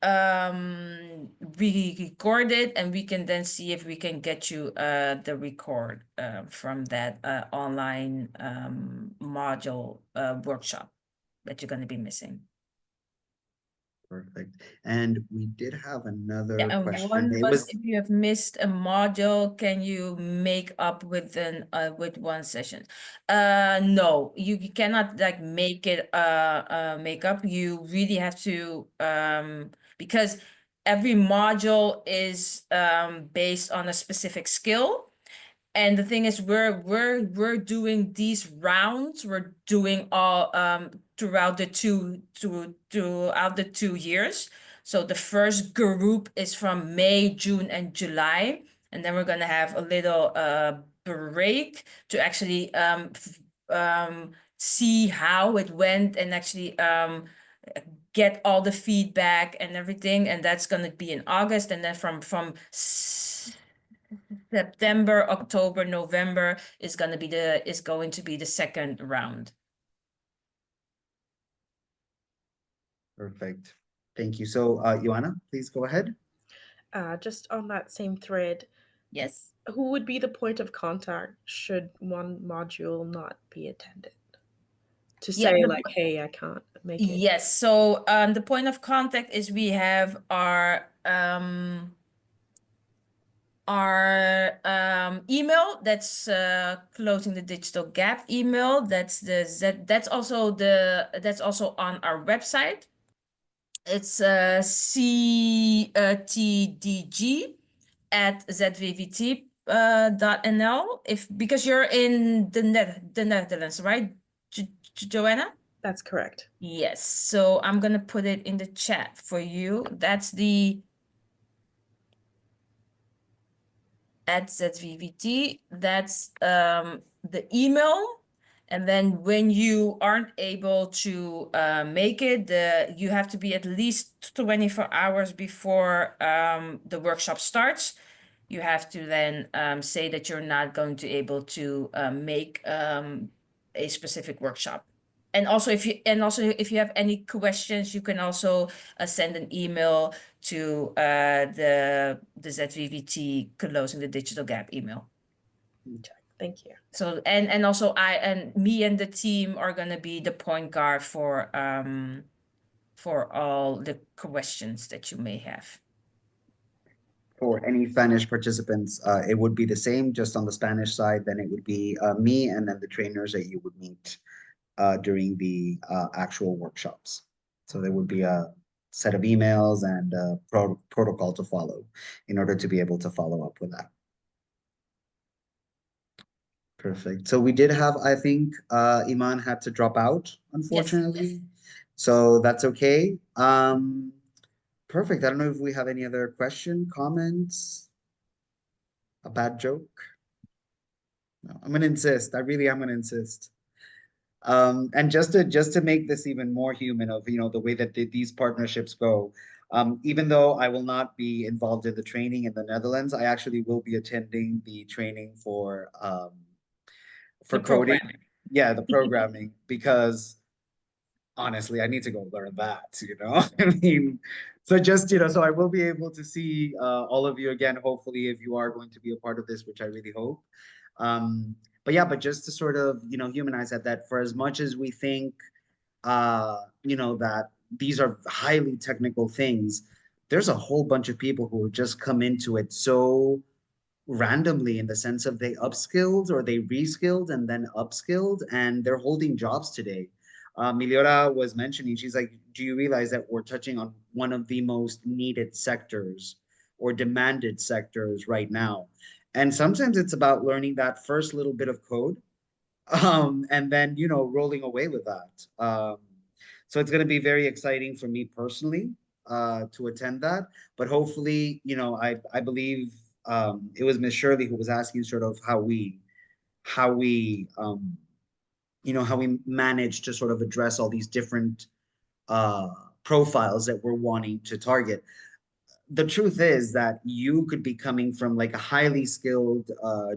recorded, and we can then see if we can get you the record from that online module workshop that you're going to be missing. Perfect. And we did have another question. One was, if you have missed a module, can you make up with one session? No, you cannot like make it make up. You really have to because every module is based on a specific skill. And the thing is, we're doing these rounds. We're doing all throughout the 2 years. So the first group is from May, June, and July, and then we're gonna have a little break to actually see how it went and actually get all the feedback and everything. And that's gonna be in August, and then from September, October, November is going to be the second round. Perfect. Thank you. So, Joanna, please go ahead. Just on that same thread. Yes. who would be the point of contact should one module not be attended? To Yeah, say the like, hey, I can't make it. Yes, so the point of contact is we have our email, that's closing the digital gap email. That's that's also on our website. It's ctdg@zvvt.nl. Because you're in the Netherlands, right, Joanna? That's correct. Yes, so I'm gonna put it in the chat for you. That's the @ZVVT. That's the email. And then when you aren't able to make it, you have to be at least 24 hours before the workshop starts. You have to then say that you're not going to able to make a specific workshop. And also if you have any questions, you can also send an email to the ZVVT closing the digital gap email. Thank you. So and also me and the team are gonna be the point guard for all the questions that you may have. For any Spanish participants, it would be the same, just on the Spanish side. Then it would be me and then the trainers that you would meet during the actual workshops. So there would be a set of emails and a protocol to follow in order to be able to follow up with that. Perfect. So we did have, I think, Iman had to drop out, unfortunately. Yes. So that's okay. Perfect. I don't know if we have any other question, comments, a bad joke. No, I'm gonna insist. I really am gonna insist. And just to make this even more human, of the way that these partnerships go. Even though I will not be involved in the training in the Netherlands, I actually will be attending the training for coding. Programming. Yeah, the programming, because honestly, I need to go learn that, I mean, so just, so I will be able to see all of you again, hopefully, if you are going to be a part of this, which I really hope. But yeah, but just to sort of, humanize that for as much as we think, that these are highly technical things, there's a whole bunch of people who have just come into it so randomly, in the sense of they upskilled or they reskilled and then upskilled, and they're holding jobs today. Miliora was mentioning, she's like, do you realize that we're touching on one of the most needed sectors or demanded sectors right now? And sometimes it's about learning that first little bit of code, and then, rolling away with that. So it's going to be very exciting for me personally to attend that. But hopefully, I believe it was Miss Shirley who was asking sort of how we manage to sort of address all these different profiles that we're wanting to target. The truth is that you could be coming from like a highly skilled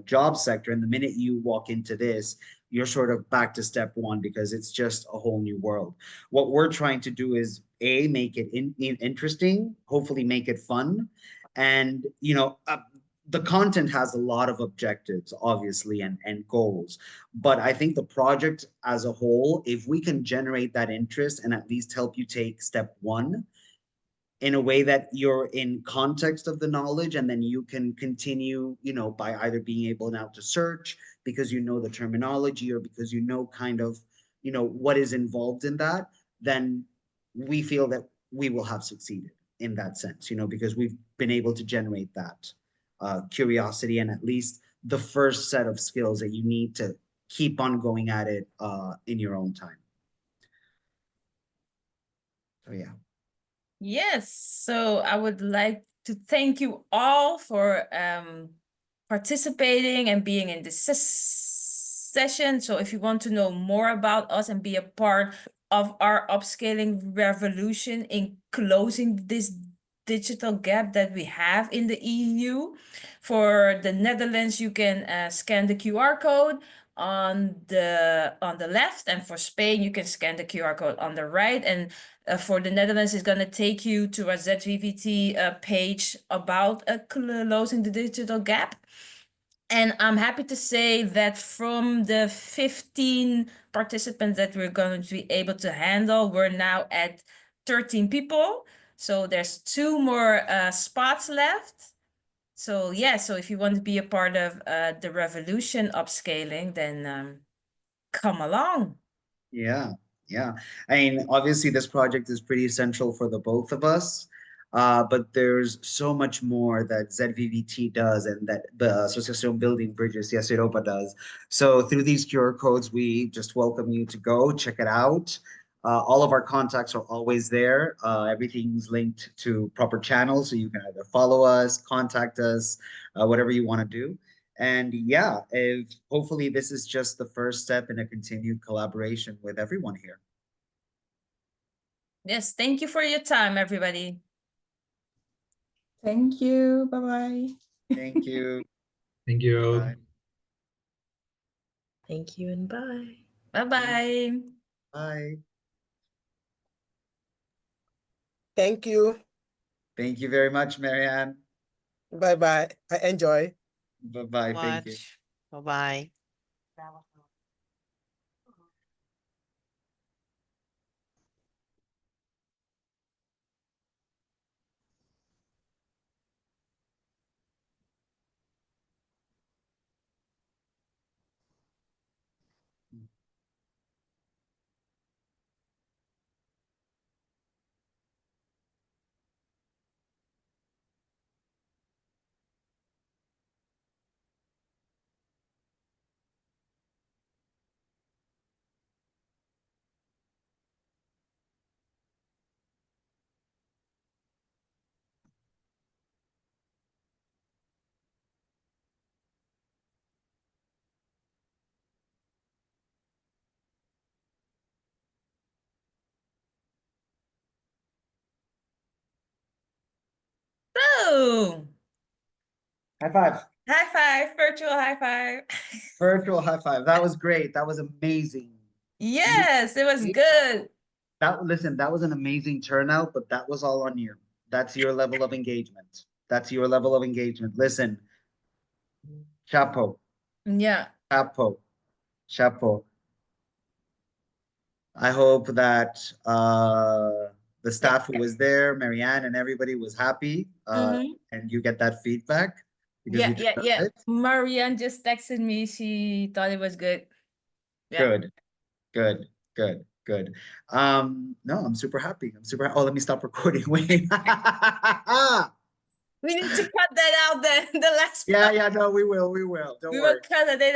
job sector, and the minute you walk into this, you're sort of back to step one, because it's just a whole new world. What we're trying to do is make it interesting, hopefully make it fun, and the content has a lot of objectives, obviously, and goals. But I think the project as a whole, if we can generate that interest and at least help you take step one in a way that you're in context of the knowledge, and then you can continue, by either being able now to search because the terminology, or because kind of, what is involved in that, then we feel that we will have succeeded in that sense, because we've been able to generate that curiosity, and at least the first set of skills that you need to keep on going at it in your own time. So yeah. Yes, so I would like to thank you all for participating and being in this session. So if you want to know more about us and be a part of our upscaling revolution in closing this digital gap that we have in the EU, for the Netherlands, you can scan the QR code on the left, and for Spain, you can scan the QR code on the right. And for the Netherlands, it's going to take you to a ZVVT page about closing the digital gap. And I'm happy to say that from the 15 participants that we're going to be able to handle, we're now at 13 people. So there's 2 more spots left. So yeah, so if you want to be a part of the revolution upscaling, then come along. Yeah, yeah. I mean, obviously, this project is pretty essential for the both of us, but there's so much more that ZVVT does and that the Asociación Building Bridges, yes, Europa does. So through these QR codes, we just welcome you to go check it out. All of our contacts are always there. Everything's linked to proper channels, so you can either follow us, contact us, whatever you want to do. And yeah, hopefully this is just the first step in a continued collaboration with everyone here. Yes, thank you for your time, everybody. Thank you. Bye-bye. Thank you. Thank you. Bye. Thank you and bye. Bye-bye. Bye. Thank you. Thank you very much, Marianne. Bye-bye. I enjoy. Bye-bye. Thank you. Bye-bye. Oh, High five. high five, virtual high five. Virtual high five. That was great. That was amazing. Yes, it was good. Listen, that was an amazing turnout, but that was all on you. That's your level of engagement. That's your level of engagement. Listen, chapeau, Yeah. chapeau, chapeau. I hope that the staff who was there, Marianne and everybody was happy, and you get that feedback. Because you deserve Yeah. it. Marianne just texted me. She thought it was good. Yeah. Good. No, I'm super happy. Oh, let me stop recording. Wait. We need to cut that out then. The last part. Yeah, no, we will. Don't We worry. will cut it.